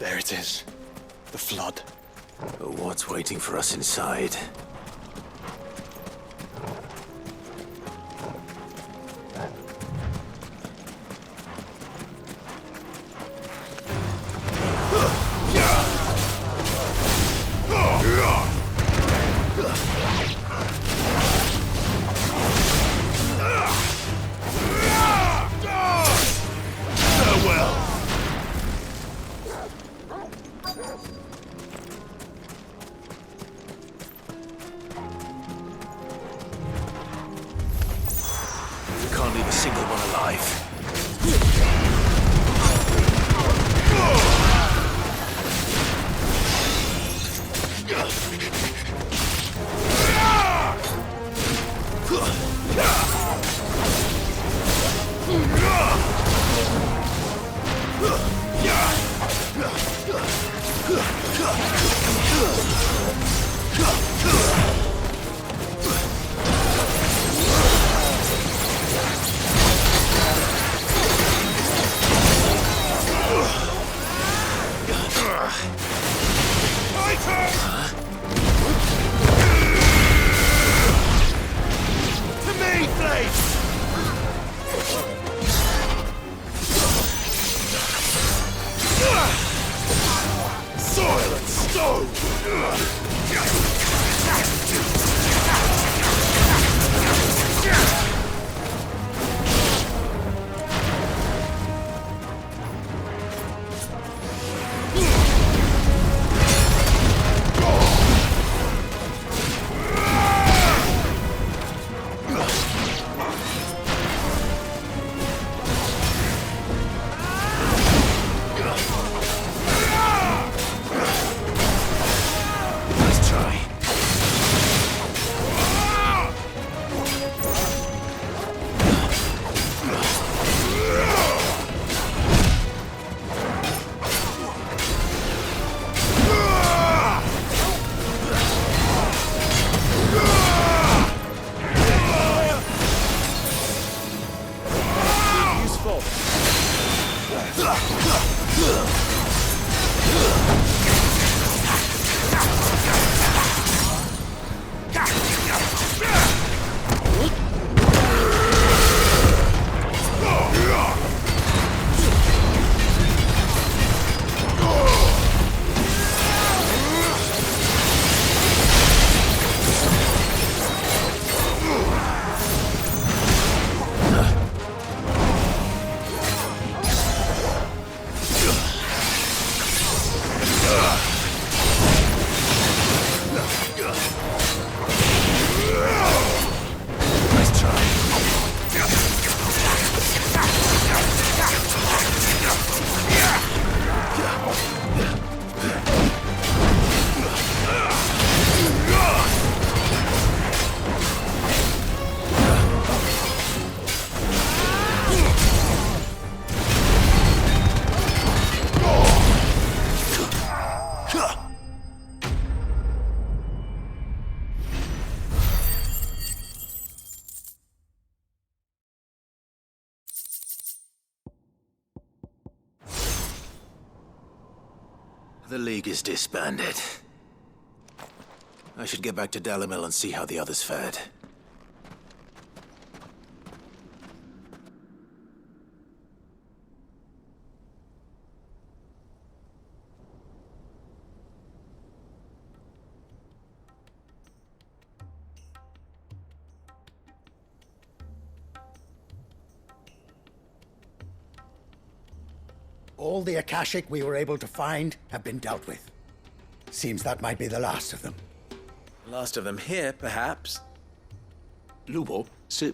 There it is. The flood. What's waiting for us inside? Can't leave a single one alive. The League is disbanded. I should get back to Dalimil and see how the others fared. All the Akashic we were able to find have been dealt with. Seems that might be the last of them. Last of them here, perhaps. Lubo, Sir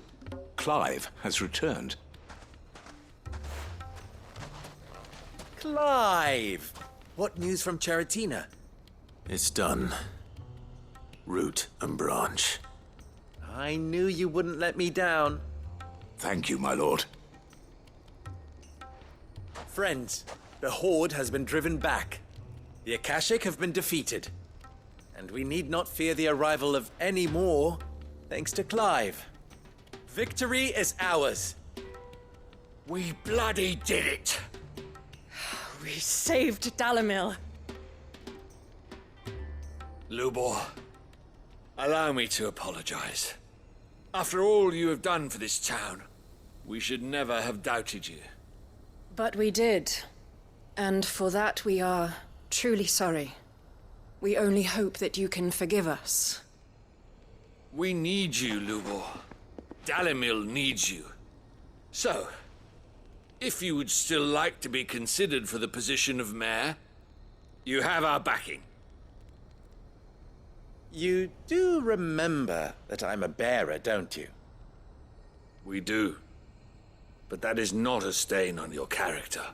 Clive has returned. Clive! What news from Charatina? It's done. Root and branch. I knew you wouldn't let me down. Thank you, my lord. Friends, the Horde has been driven back. The Akashic have been defeated. And we need not fear the arrival of any more, thanks to Clive. Victory is ours. We bloody did it! We saved Dalimil. Lubor, allow me to apologize. After all you have done for this town, we should never have doubted you. But we did. And for that we are truly sorry. We only hope that you can forgive us. We need you, Lubor. Dalimil needs you. So, if you would still like to be considered for the position of mayor, you have our backing. You do remember that I'm a bearer, don't you? We do. But that is not a stain on your character.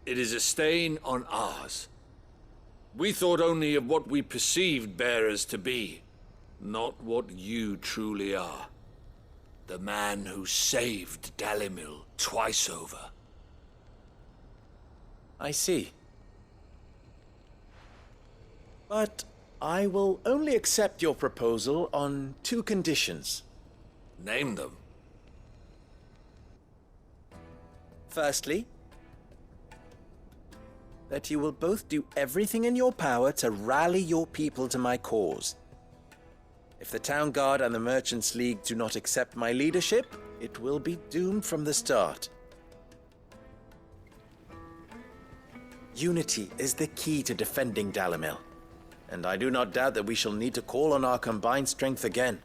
It is a stain on ours. We thought only of what we perceived bearers to be, not what you truly are. The man who saved Dalimil twice over. I see. But I will only accept your proposal on 2 conditions. Name them. Firstly, that you will both do everything in your power to rally your people to my cause. If the Town Guard and the Merchants League do not accept my leadership, it will be doomed from the start. Unity is the key to defending Dalimil, and I do not doubt that we shall need to call on our combined strength again.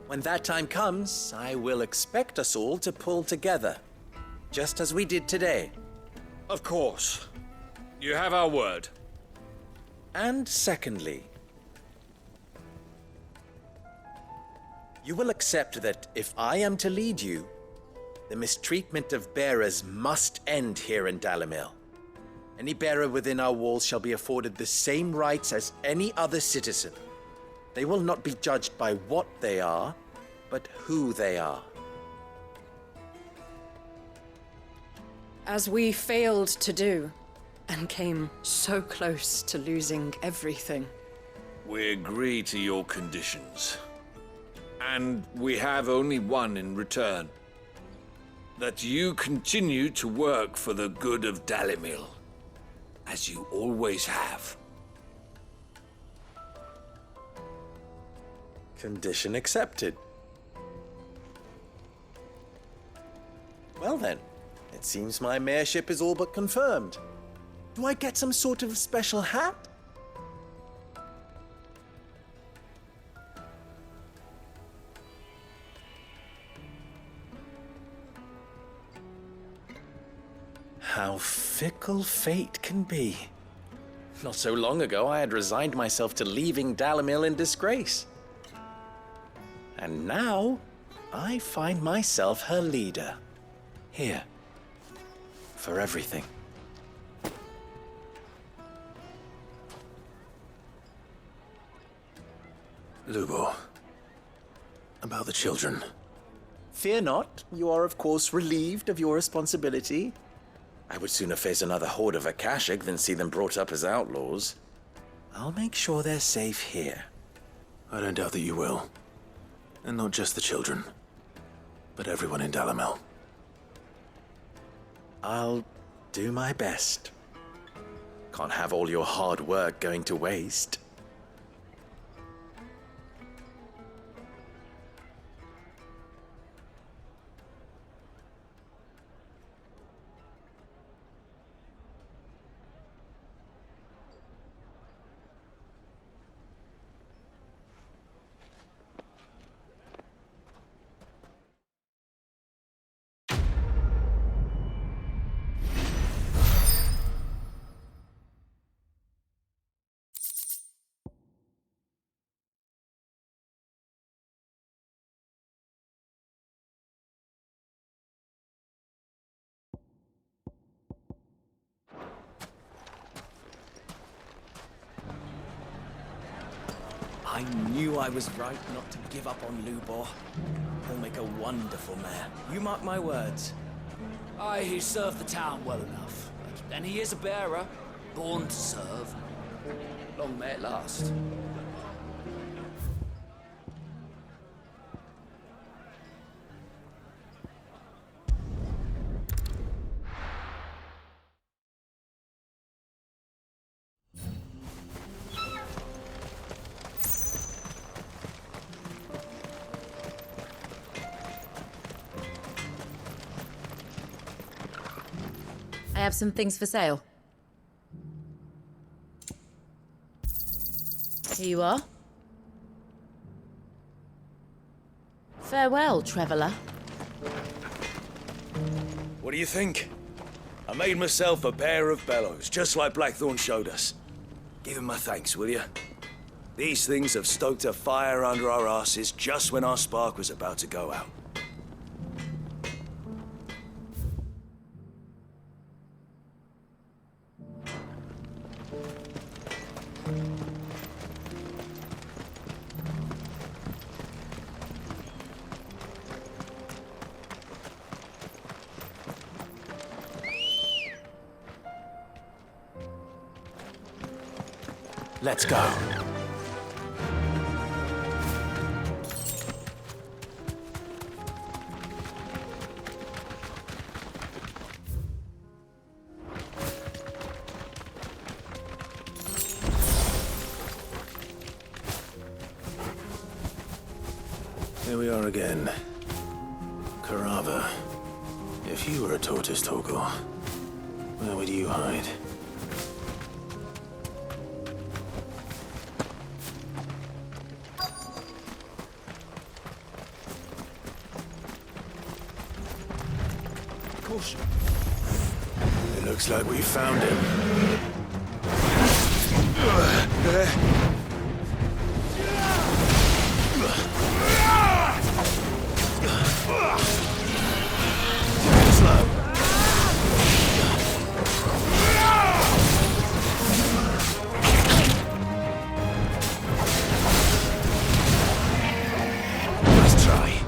When that time comes, I will expect us all to pull together, just as we did today. Of course. You have our word. And secondly, you will accept that if I am to lead you, the mistreatment of bearers must end here in Dalimil. Any bearer within our walls shall be afforded the same rights as any other citizen. They will not be judged by what they are, but who they are. As we failed to do, and came so close to losing everything. We agree to your conditions. And we have only one in return. That you continue to work for the good of Dalimil, as you always have. Condition accepted. Well then, it seems my mayorship is all but confirmed. Do I get some sort of special hat? How fickle fate can be. Not so long ago, I had resigned myself to leaving Dalimil in disgrace. And now, I find myself her leader. Here. For everything. Lubo, about the children. Fear not, you are of course relieved of your responsibility. I would sooner face another horde of Akashic than see them brought up as outlaws. I'll make sure they're safe here. I don't doubt that you will. And not just the children, but everyone in Dalimil. I'll do my best. Can't have all your hard work going to waste. I knew I was right not to give up on Lubor. He'll make a wonderful mayor. You mark my words. Aye, he served the town well enough. And he is a bearer, born to serve. Long may it last. I have some things for sale. Here you are. Farewell, traveller. What do you think? I made myself a pair of bellows, just like Blackthorn showed us. Give him my thanks, will you? These things have stoked a fire under our asses just when our spark was about to go out. Let's go. Here we are again. Carava. If you were a tortoise, Torgor, where would you hide? It looks like we found him. Let's try.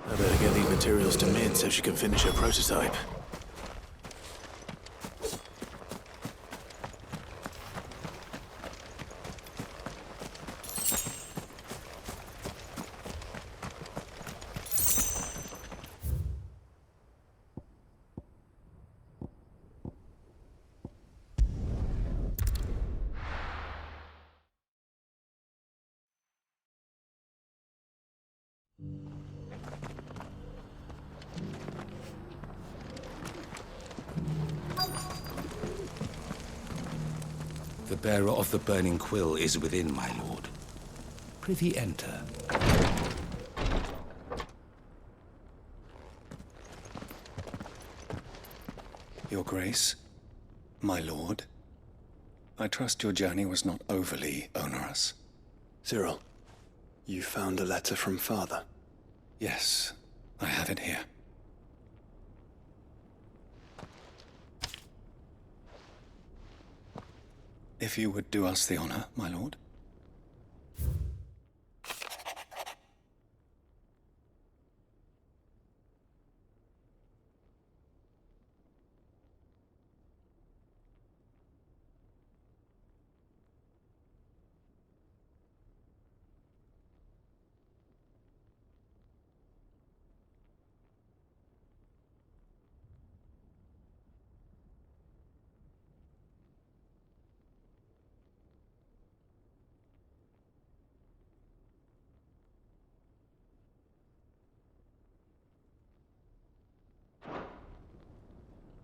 I better get these materials to Mid so she can finish her prototype. The bearer of the burning quill is within, my lord. Prithee enter. Your Grace, my lord, I trust your journey was not overly onerous. Cyril, you found a letter from Father. Yes, I have it here. If you would do us the honor, my lord.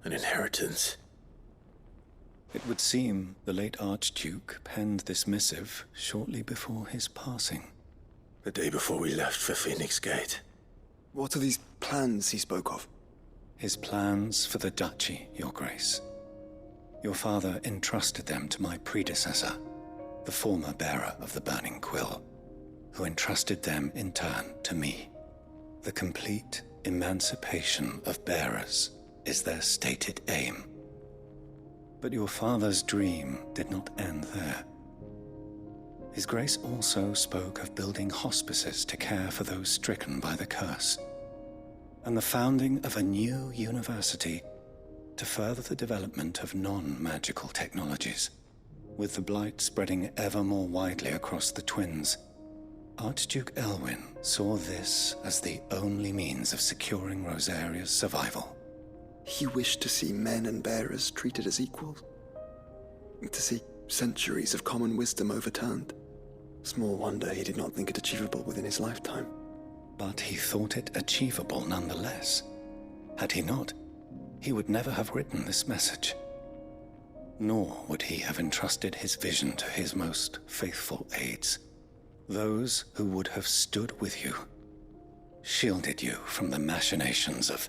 An inheritance. It would seem the late Archduke penned this missive shortly before his passing. The day before we left for Phoenix Gate. What are these plans he spoke of? His plans for the duchy, Your Grace. Your father entrusted them to my predecessor, the former bearer of the Burning Quill, who entrusted them in turn to me. The complete emancipation of bearers is their stated aim. But your father's dream did not end there. His Grace also spoke of building hospices to care for those stricken by the curse, and the founding of a new university to further the development of non-magical technologies. With the blight spreading ever more widely across the twins, Archduke Elwyn saw this as the only means of securing Rosaria's survival. He wished to see men and bearers treated as equals. To see centuries of common wisdom overturned. Small wonder he did not think it achievable within his lifetime. But he thought it achievable nonetheless. Had he not, he would never have written this message. Nor would he have entrusted his vision to his most faithful aides, those who would have stood with you, shielded you from the machinations of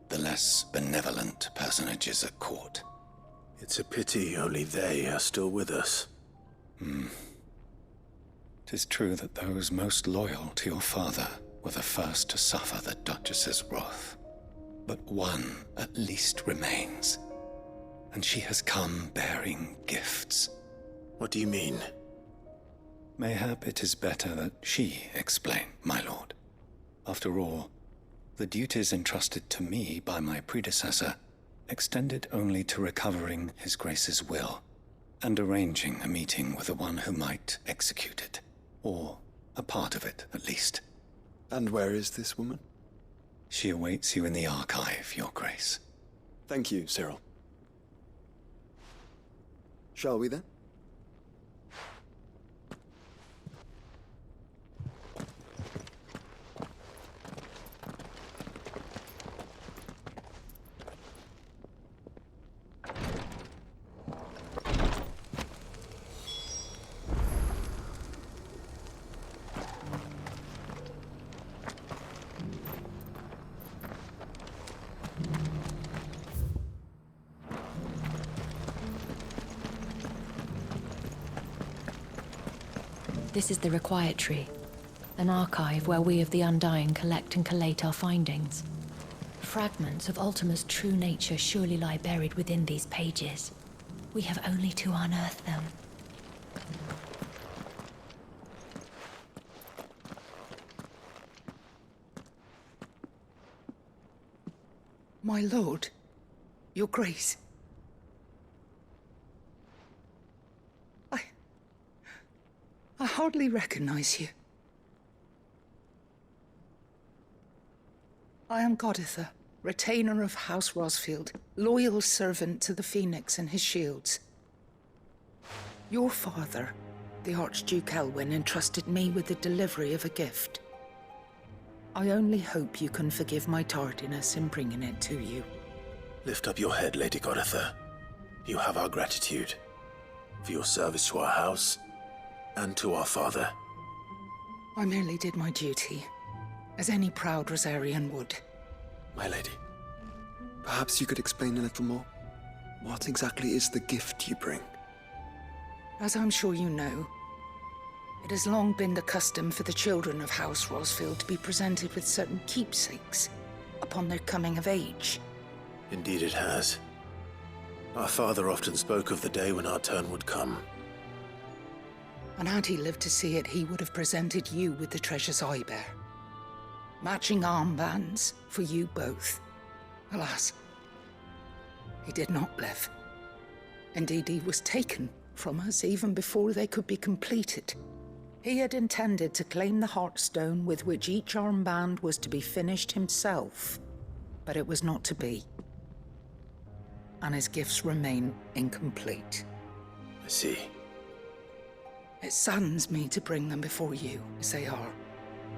the less benevolent personages at court. It's a pity only they are still with us. 'Tis true that those most loyal to your father were the first to suffer the Duchess's wrath. But one at least remains, and she has come bearing gifts. What do you mean? Mayhap it is better that she explain, my lord. After all, the duties entrusted to me by my predecessor extended only to recovering His Grace's will and arranging a meeting with the one who might execute it, or a part of it at least. And where is this woman? She awaits you in the archive, Your Grace. Thank you, Cyril. Shall we then? This is the Required Tree, an archive where we of the Undying collect and collate our findings. Fragments of Ultima's true nature surely lie buried within these pages. We have only to unearth them. My lord, Your Grace. I hardly recognize you. I am Goditha, retainer of House Rosfield, loyal servant to the Phoenix and his shields. Your father, the Archduke Elwyn, entrusted me with the delivery of a gift. I only hope you can forgive my tardiness in bringing it to you. Lift up your head, Lady Goditha. You have our gratitude for your service to our house and to our father. I merely did my duty, as any proud Rosarian would. My lady, perhaps you could explain a little more? What exactly is the gift you bring? As I'm sure you know, it has long been the custom for the children of House Rosfield to be presented with certain keepsakes upon their coming of age. Indeed it has. Our father often spoke of the day when our turn would come. And had he lived to see it, he would have presented you with the treasures I bear. Matching armbands for you both. Alas, he did not live. Indeed, he was taken from us even before they could be completed. He had intended to claim the Heartstone with which each armband was to be finished himself, but it was not to be. And his gifts remain incomplete. I see. It saddens me to bring them before you, as they are.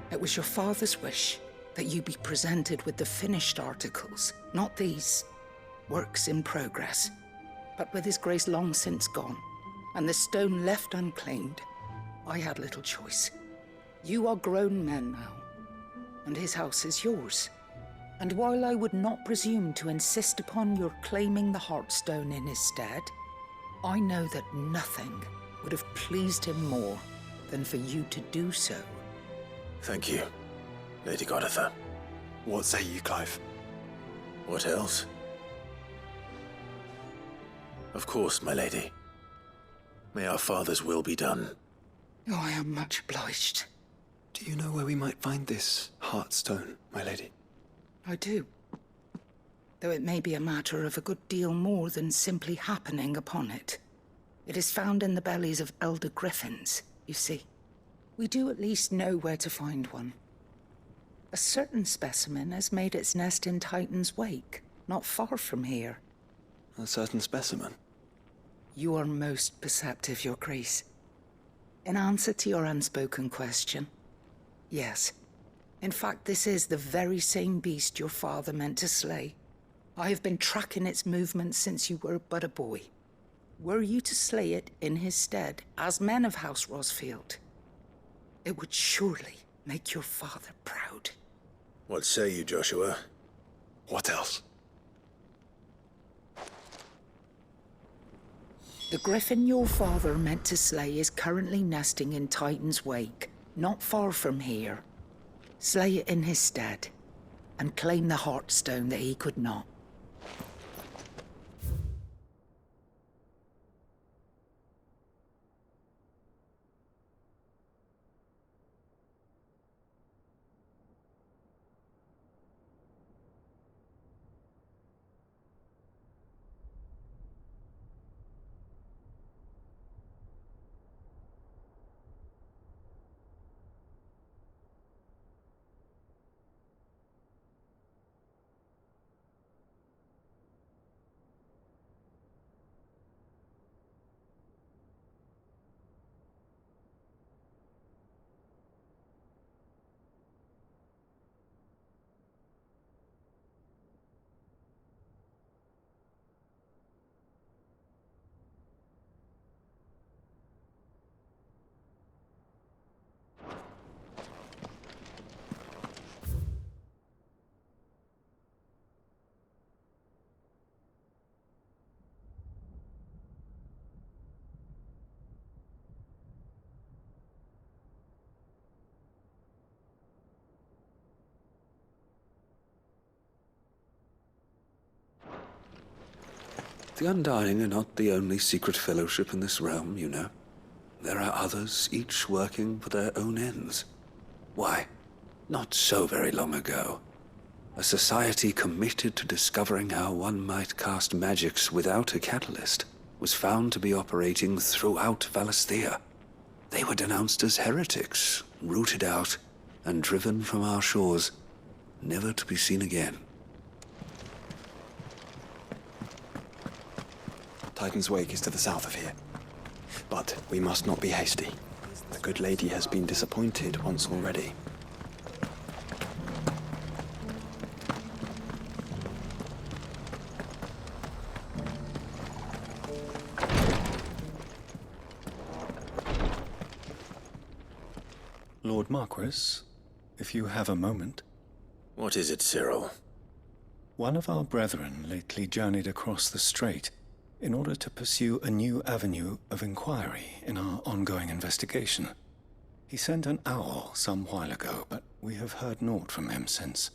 It was your father's wish that you be presented with the finished articles, not these. Works in progress. But with his grace long since gone, and the stone left unclaimed, I had little choice. You are grown men now, and his house is yours. And while I would not presume to insist upon your claiming the Heartstone in his stead, I know that nothing would have pleased him more than for you to do so. Thank you, Lady Goditha. What say you, Clive? What else? Of course, my lady. May our father's will be done. Oh, I am much obliged. Do you know where we might find this Heartstone, my lady? I do. Though it may be a matter of a good deal more than simply happening upon it. It is found in the bellies of elder griffins, you see. We do at least know where to find one. A certain specimen has made its nest in Titan's Wake, not far from here. A certain specimen? You are most perceptive, Your Grace. In answer to your unspoken question, yes. In fact, this is the very same beast your father meant to slay. I have been tracking its movements since you were but a boy. Were you to slay it in his stead, as men of House Rosfield, it would surely make your father proud. What say you, Joshua? What else? The griffin your father meant to slay is currently nesting in Titan's Wake, not far from here. Slay it in his stead, and claim the Heartstone that he could not. The Undying are not the only secret fellowship in this realm, you know. There are others, each working for their own ends. Why, not so very long ago, a society committed to discovering how one might cast magics without a catalyst was found to be operating throughout Valisthea. They were denounced as heretics, rooted out, and driven from our shores, never to be seen again. Titan's Wake is to the south of here. But we must not be hasty. The good lady has been disappointed once already. Lord Marquis, if you have a moment. What is it, Cyril? One of our brethren lately journeyed across the strait in order to pursue a new avenue of inquiry in our ongoing investigation. He sent an owl some while ago, but we have heard naught from him since.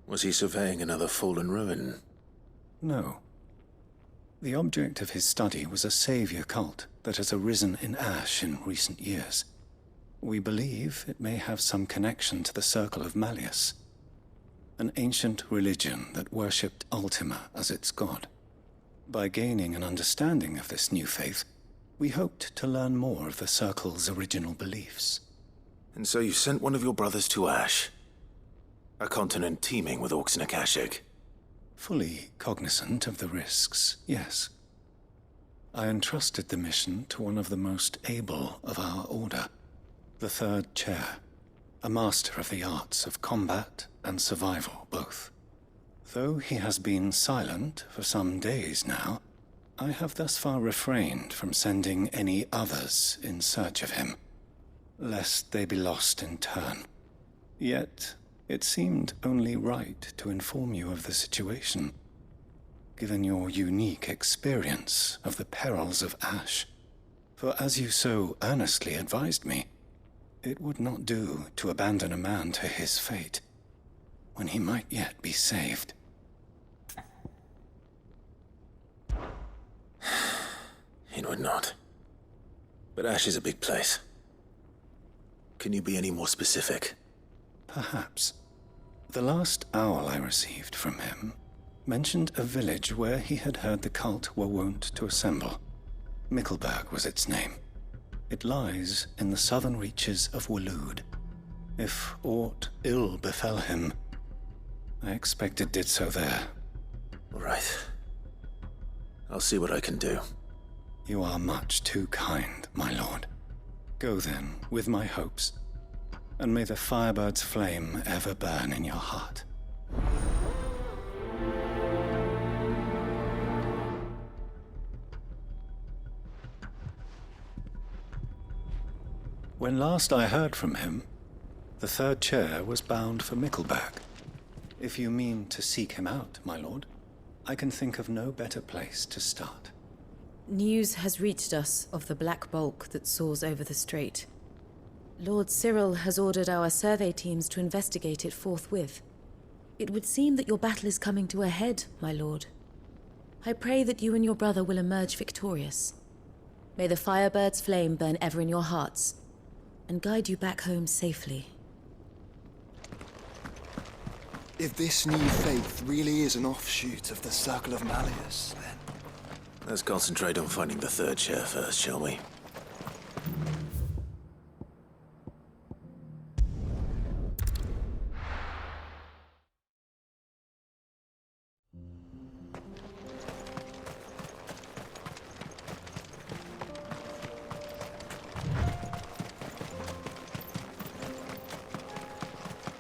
Was he surveying another fallen ruin? No. The object of his study was a savior cult that has arisen in Ash in recent years. We believe it may have some connection to the Circle of Malleus, an ancient religion that worshipped Ultima as its god. By gaining an understanding of this new faith, we hoped to learn more of the Circle's original beliefs. And so you sent one of your brothers to Ash? A continent teeming with orcs and Akashic? Fully cognizant of the risks, yes. I entrusted the mission to one of the most able of our order, the Third Chair, a master of the arts of combat and survival both. Though he has been silent for some days now, I have thus far refrained from sending any others in search of him, lest they be lost in turn. Yet, it seemed only right to inform you of the situation, given your unique experience of the perils of Ash. For as you so earnestly advised me, it would not do to abandon a man to his fate, when he might yet be saved. It would not. But Ash is a big place. Can you be any more specific? Perhaps. The last owl I received from him mentioned a village where he had heard the cult were wont to assemble. Mickleburg was its name. It lies in the southern reaches of Waloed. If aught ill befell him, I expect it did so there. Right. I'll see what I can do. You are much too kind, my lord. Go then, with my hopes, and may the Firebird's flame ever burn in your heart. When last I heard from him, the third chair was bound for Mickleburg. If you mean to seek him out, my lord, I can think of no better place to start. News has reached us of the black bulk that soars over the strait. Lord Cyril has ordered our survey teams to investigate it forthwith. It would seem that your battle is coming to a head, my lord. I pray that you and your brother will emerge victorious. May the Firebird's flame burn ever in your hearts, and guide you back home safely. If this new faith really is an offshoot of the Circle of Malleus, then... Let's concentrate on finding the third chair first, shall we?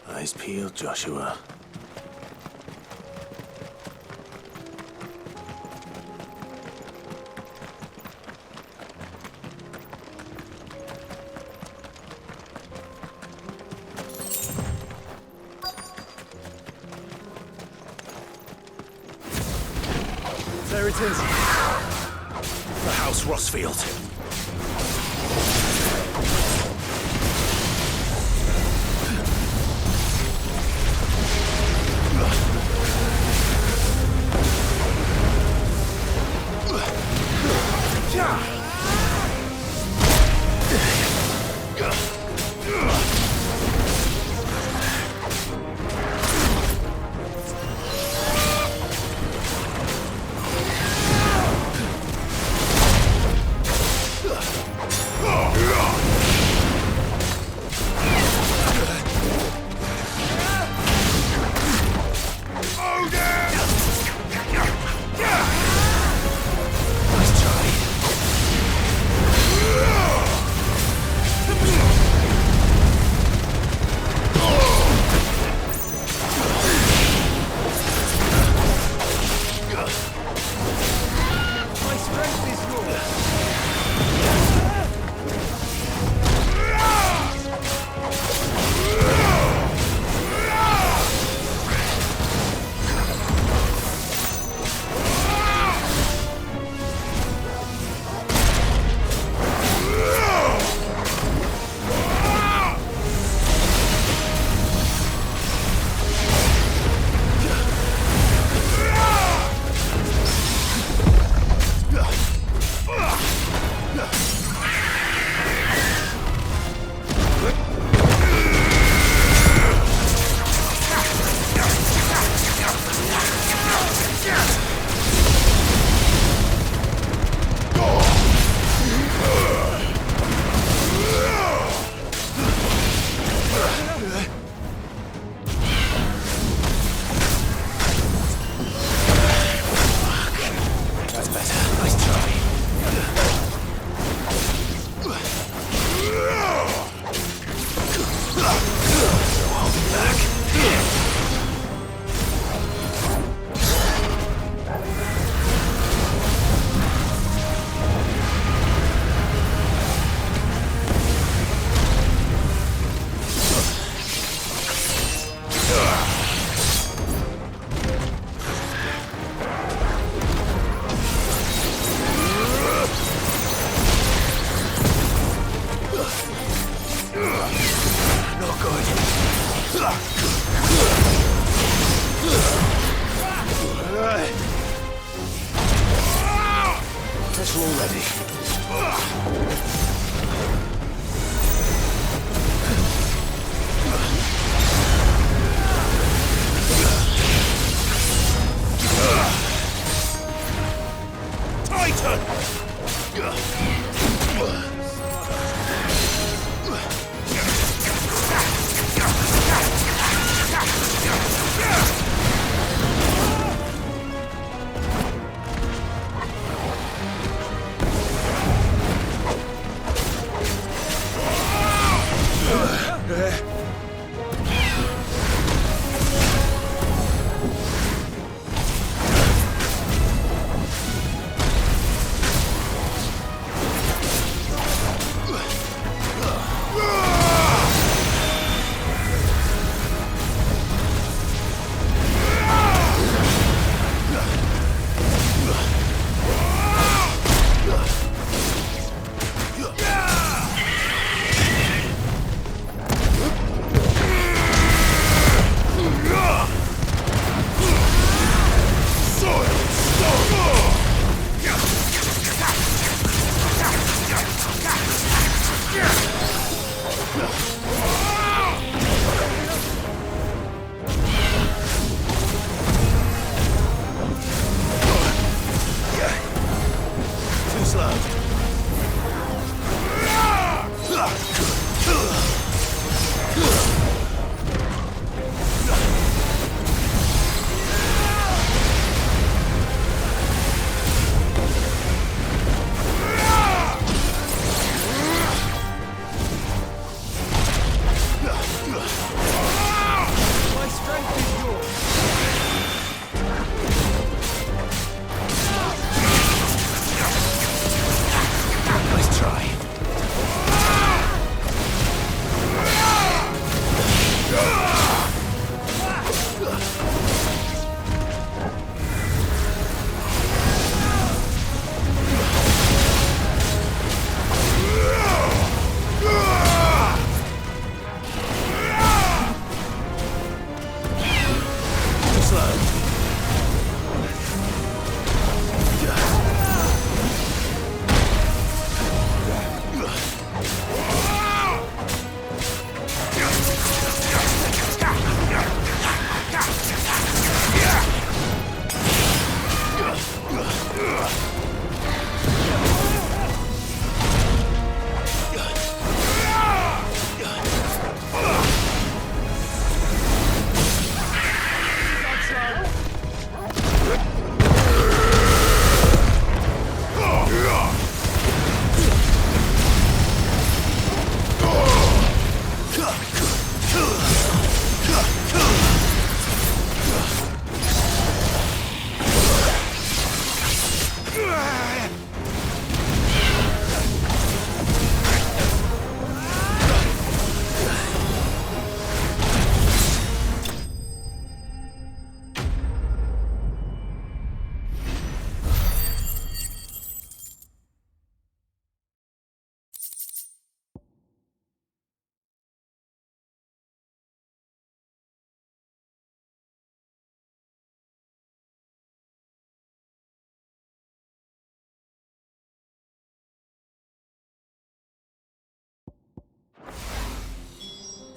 Eyes peeled, Joshua. There it is. The House Rossfield.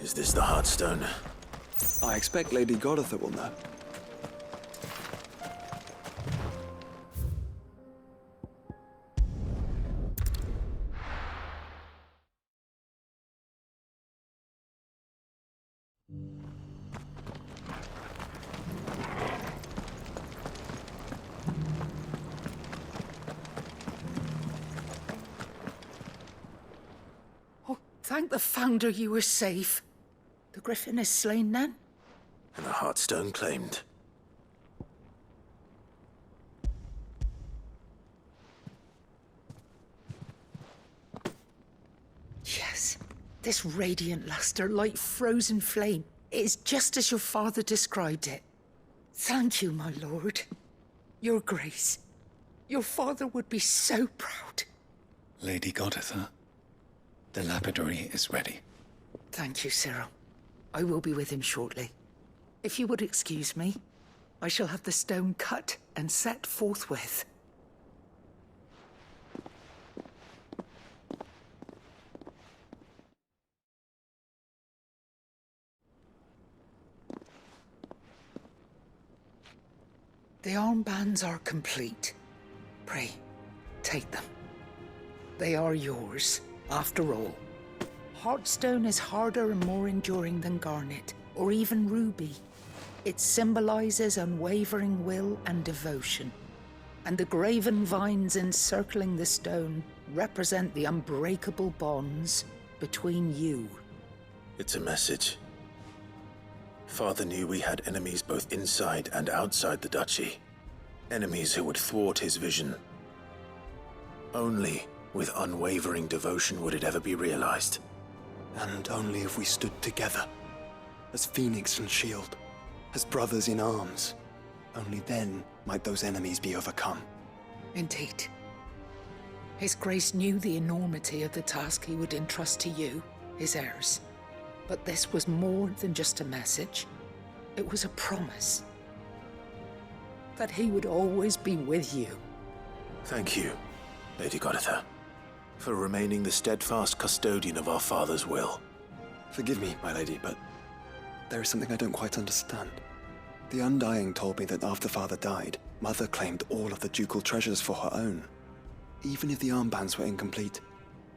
Is this the Heartstone? I expect Lady Goditha will know. Oh, thank the Founder you were safe. The Griffin is slain then? And the Heartstone claimed. Yes. This radiant luster, like frozen flame, it is just as your father described it. Thank you, my lord. Your grace. Your father would be so proud. Lady Goditha, the lapidary is ready. Thank you, Cyril. I will be with him shortly. If you would excuse me, I shall have the stone cut and set forthwith. The armbands are complete. Pray, take them. They are yours, after all. Heartstone is harder and more enduring than garnet, or even ruby. It symbolizes unwavering will and devotion. And the graven vines encircling the stone represent the unbreakable bonds between you It's a message. Father knew we had enemies both inside and outside the duchy. Enemies who would thwart his vision. Only with unwavering devotion would it ever be realized. And only if we stood together, as Phoenix and Shield, as brothers in arms, only then might those enemies be overcome. Indeed. His Grace knew the enormity of the task he would entrust to you, his heirs. But this was more than just a message. It was a promise. That he would always be with you. Thank you, Lady Goditha, for remaining the steadfast custodian of our father's will. Forgive me, my lady, but there is something I don't quite understand. The Undying told me that after Father died, Mother claimed all of the ducal treasures for her own. Even if the armbands were incomplete,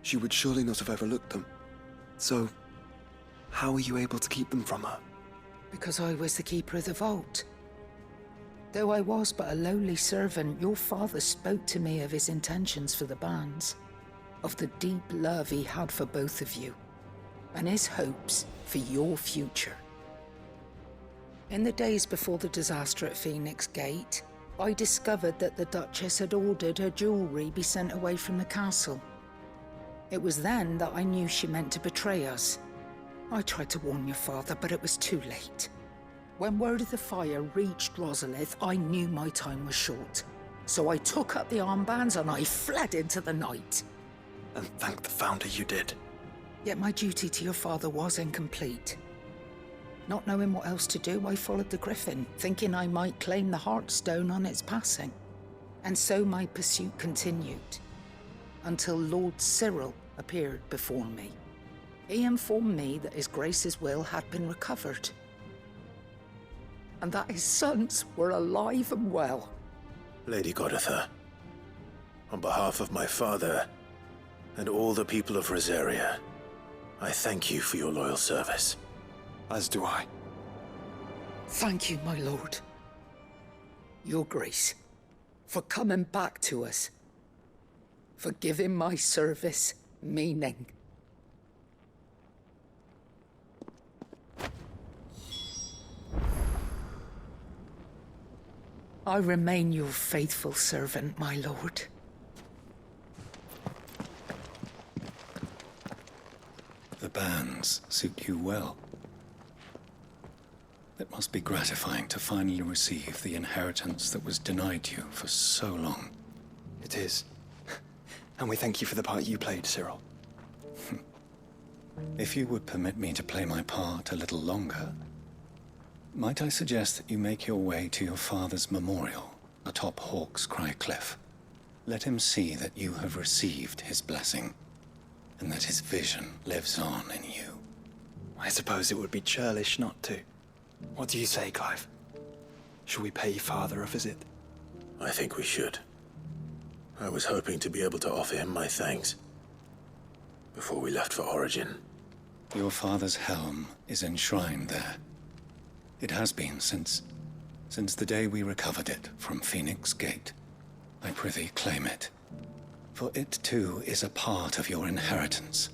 she would surely not have overlooked them. So, how were you able to keep them from her? Because I was the keeper of the vault. Though I was but a lowly servant, your father spoke to me of his intentions for the bands, of the deep love he had for both of you, and his hopes for your future. In the days before the disaster at Phoenix Gate, I discovered that the Duchess had ordered her jewelry be sent away from the castle. It was then that I knew she meant to betray us. I tried to warn your father, but it was too late. When word of the fire reached Rosalith, I knew my time was short. So I took up the armbands and I fled into the night. And thank the Founder you did. Yet my duty to your father was incomplete. Not knowing what else to do, I followed the Griffin, thinking I might claim the Heartstone on its passing. And so my pursuit continued, until Lord Cyril appeared before me. He informed me that His Grace's will had been recovered, and that his sons were alive and well. Lady Goditha, on behalf of my father and all the people of Rosaria, I thank you for your loyal service. As do I. Thank you, my lord. Your Grace, for coming back to us, for giving my service meaning. I remain your faithful servant, my lord. The bands suit you well. It must be gratifying to finally receive the inheritance that was denied you for so long. It is. And we thank you for the part you played, Cyril. If you would permit me to play my part a little longer, might I suggest that you make your way to your father's memorial atop Hawk's Cry Cliff? Let him see that you have received his blessing, and that his vision lives on in you. I suppose it would be churlish not to. What do you say, Clive? Shall we pay Father a visit? I think we should. I was hoping to be able to offer him my thanks before we left for Origin. Your father's helm is enshrined there. It has been since the day we recovered it from Phoenix Gate. I prithee claim it, for it too is a part of your inheritance,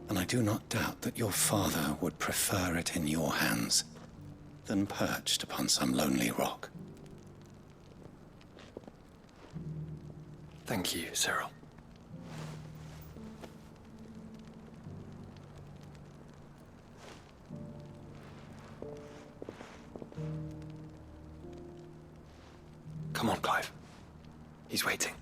and I do not doubt that your father would prefer it in your hands than perched upon some lonely rock. Thank you, Cyril. Come on, Clive. He's waiting.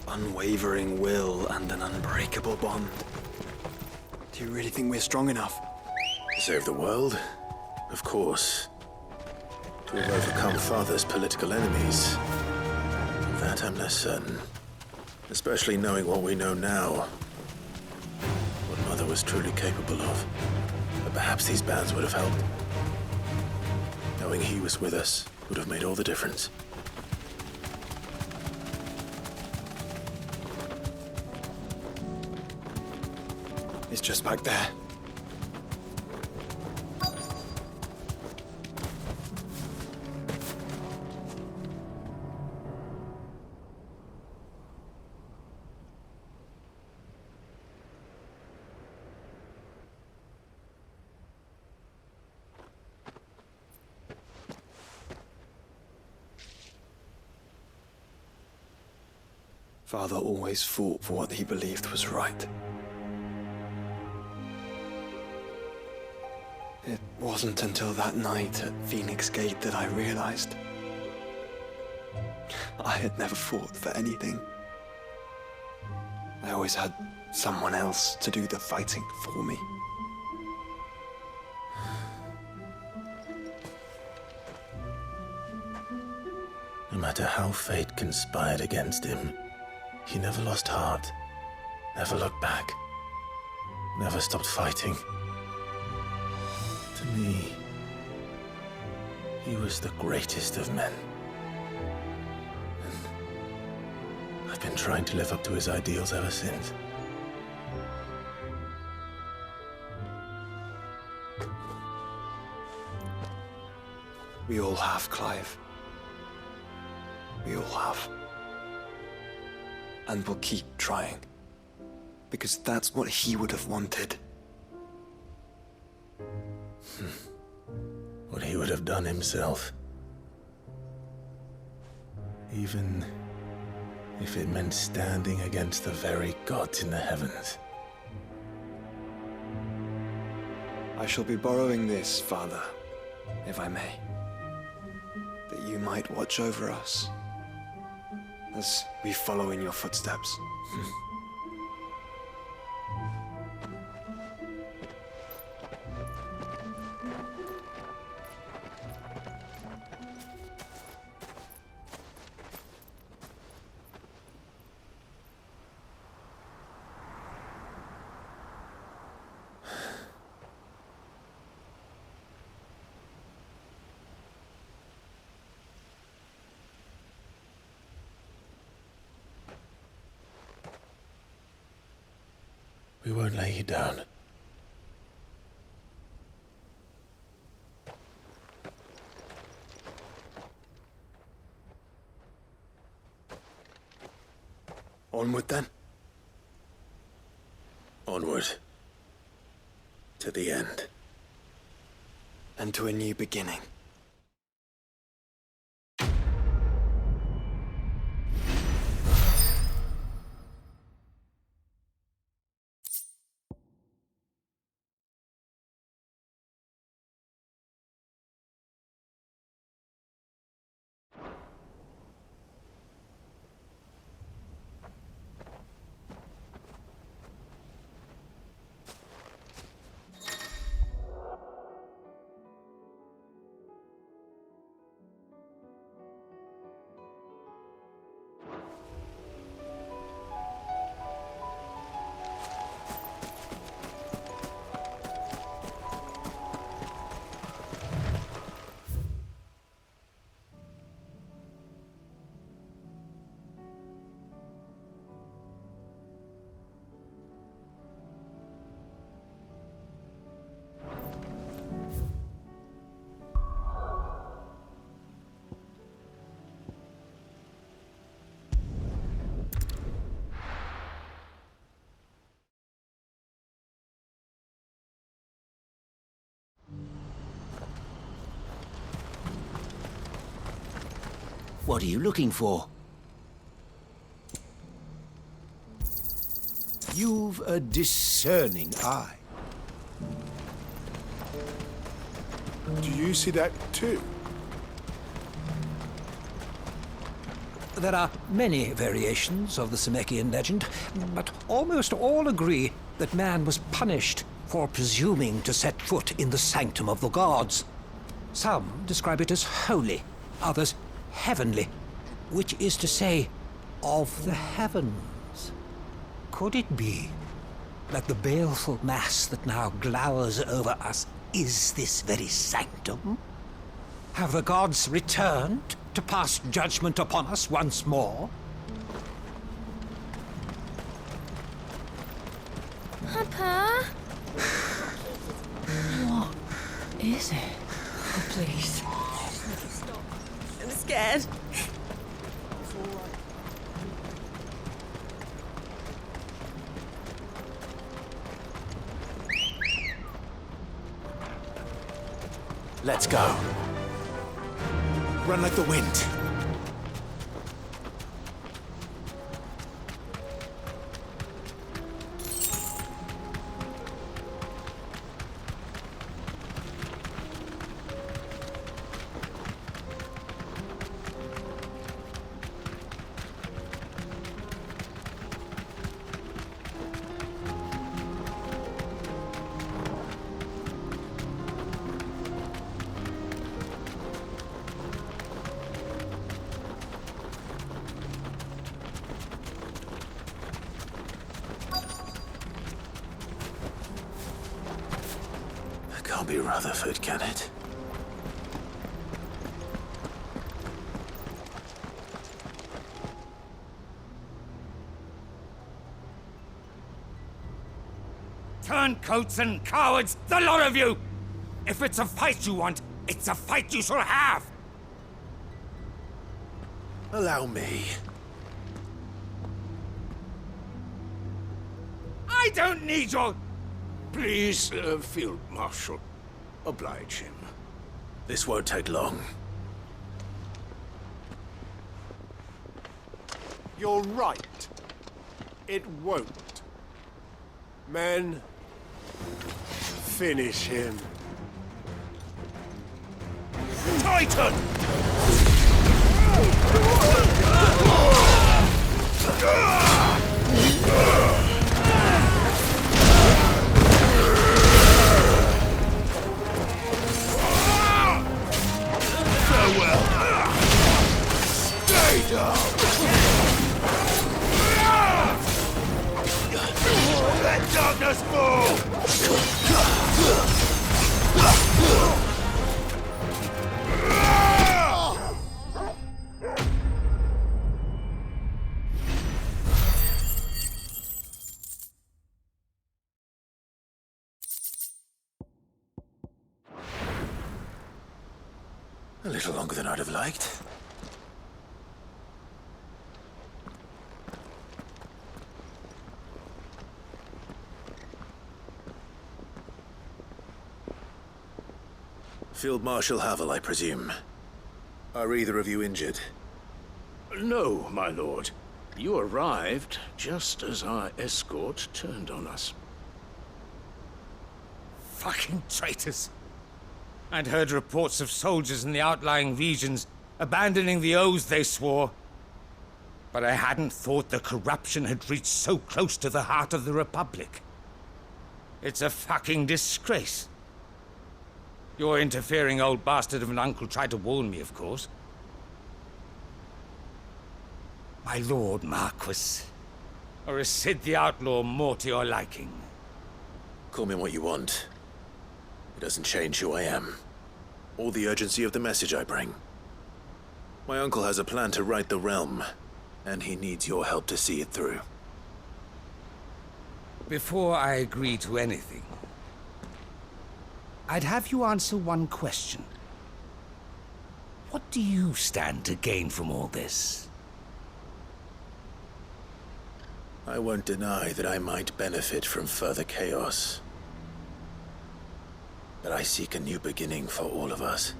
Unwavering will and an unbreakable bond. Do you really think we're strong enough? To save the world? Of course. To have overcome Father's political enemies? Of that I'm less certain. Especially knowing what we know now. What Mother was truly capable of. But perhaps these bands would have helped. Knowing he was with us would have made all the difference. It's just back there. Father always fought for what he believed was right. It wasn't until that night at Phoenix Gate that I realized I had never fought for anything. I always had someone else to do the fighting for me. No matter how fate conspired against him, he never lost heart, never looked back, never stopped fighting. To me, he was the greatest of men. And I've been trying to live up to his ideals ever since. We all have, Clive. We all have. And we'll keep trying. Because that's what he would have wanted. What he would have done himself. Even if it meant standing against the very gods in the heavens. I shall be borrowing this, Father, if I may. That you might watch over us as we follow in your footsteps. We won't lay you down. Onward then. Onward. To the end. And to a new beginning. What are you looking for? You've a discerning eye. Do you see that too? There are many variations of the Semekian legend, but almost all agree that man was punished for presuming to set foot in the sanctum of the gods. Some describe it as holy, others heavenly, which is to say, of the heavens. Could it be that the baleful mass that now glowers over us is this very sanctum? Have the gods returned to pass judgment upon us once more? Papa? What is it? Oh, please. I'm scared. Let's go. Run like the wind. Can't be Rutherford, can it? Turncoats and cowards, the lot of you! If it's a fight you want, it's a fight you shall have! Allow me. I don't need your... Please, Field Marshal, oblige him. This won't take long. You're right. It won't. Men, finish him. Titan! Let darkness fall! A little longer than I'd have liked. Field Marshal Havel, I presume. Are either of you injured? No, my lord. You arrived just as our escort turned on us. Fucking traitors. I'd heard reports of soldiers in the outlying regions abandoning the oaths they swore. But I hadn't thought the corruption had reached so close to the heart of the Republic. It's a fucking disgrace. Your interfering old bastard of an uncle tried to warn me, of course. My lord Marquis. Or is Sid the Outlaw more to your liking? Call me what you want. It doesn't change who I am, or the urgency of the message I bring. My uncle has a plan to right the realm, and he needs your help to see it through. Before I agree to anything, I'd have you answer one question. What do you stand to gain from all this? I won't deny that I might benefit from further chaos. But I seek a new beginning for all of us.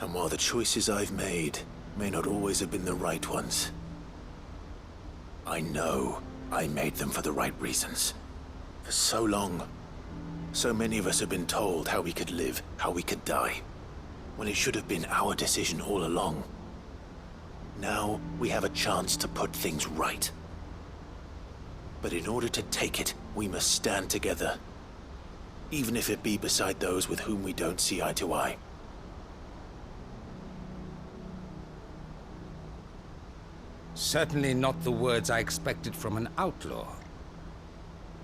And while the choices I've made may not always have been the right ones, I know I made them for the right reasons. For so long, so many of us have been told how we could live, how we could die, when it should have been our decision all along. Now we have a chance to put things right. But in order to take it, we must stand together, even if it be beside those with whom we don't see eye to eye. Certainly not the words I expected from an outlaw.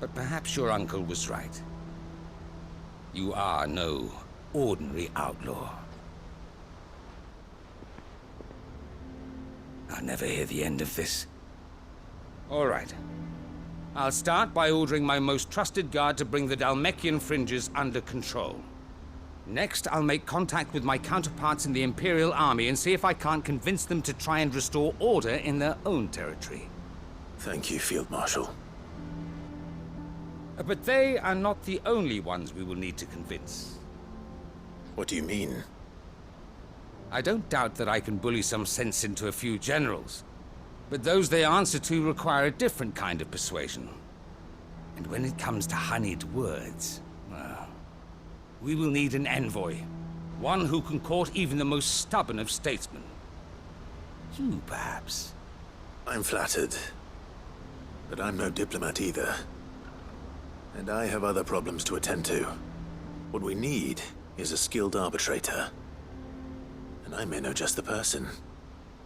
But perhaps your uncle was right. You are no ordinary outlaw. I'll never hear the end of this. All right. I'll start by ordering my most trusted guard to bring the Dhalmekian fringes under control. Next, I'll make contact with my counterparts in the Imperial Army and see if I can't convince them to try and restore order in their own territory. Thank you, Field Marshal. But they are not the only ones we will need to convince. What do you mean? I don't doubt that I can bully some sense into a few generals, but those they answer to require a different kind of persuasion. And when it comes to honeyed words, well, we will need an envoy. One who can court even the most stubborn of statesmen. You, perhaps. I'm flattered. But I'm no diplomat either. And I have other problems to attend to. What we need is a skilled arbitrator. And I may know just the person.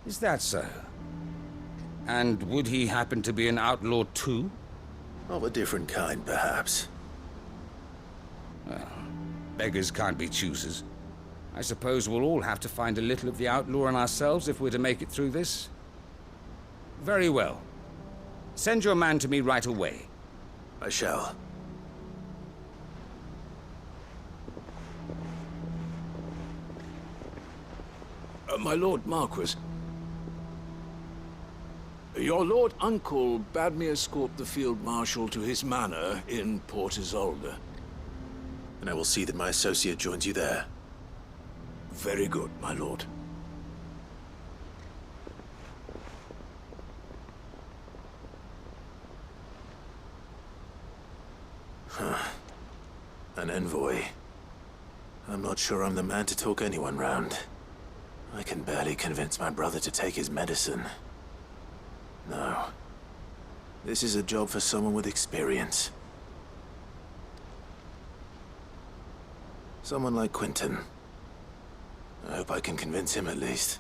Is that so? And would he happen to be an outlaw too? Of a different kind, perhaps. Well, beggars can't be choosers. I suppose we'll all have to find a little of the outlaw in ourselves if we're to make it through this. Very well. Send your man to me right away. I shall. My Lord Marquis. Your Lord Uncle bade me escort the Field Marshal to his manor in Port Isolde. And I will see that my associate joins you there. Very good, my lord. Huh. An envoy. I'm not sure I'm the man to talk anyone round. I can barely convince my brother to take his medicine. No. This is a job for someone with experience. Someone like Quentin. I hope I can convince him at least.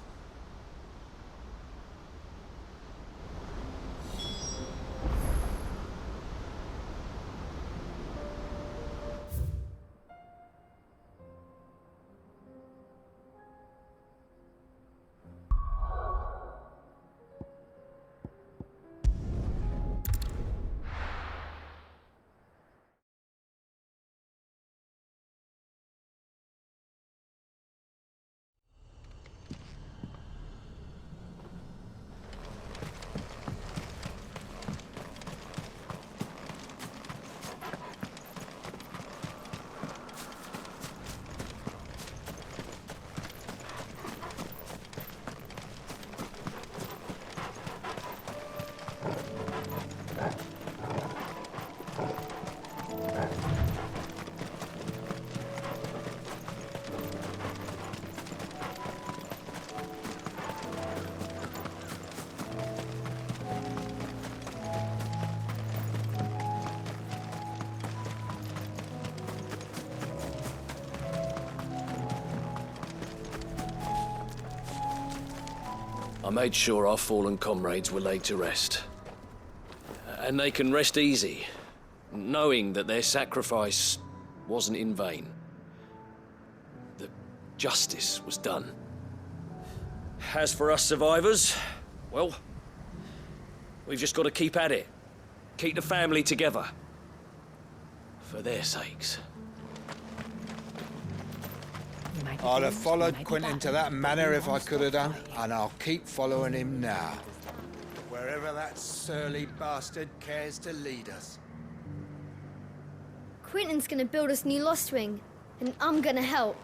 I made sure our fallen comrades were laid to rest. And they can rest easy, knowing that their sacrifice wasn't in vain. That justice was done. As for us survivors, well, we've just got to keep at it. Keep the family together. For their sakes. I'd have followed Quentin to that manor if I could have done, and I'll keep following him now. Wherever that surly bastard cares to lead us. Quentin's gonna build us new Lost Wing, and I'm gonna help.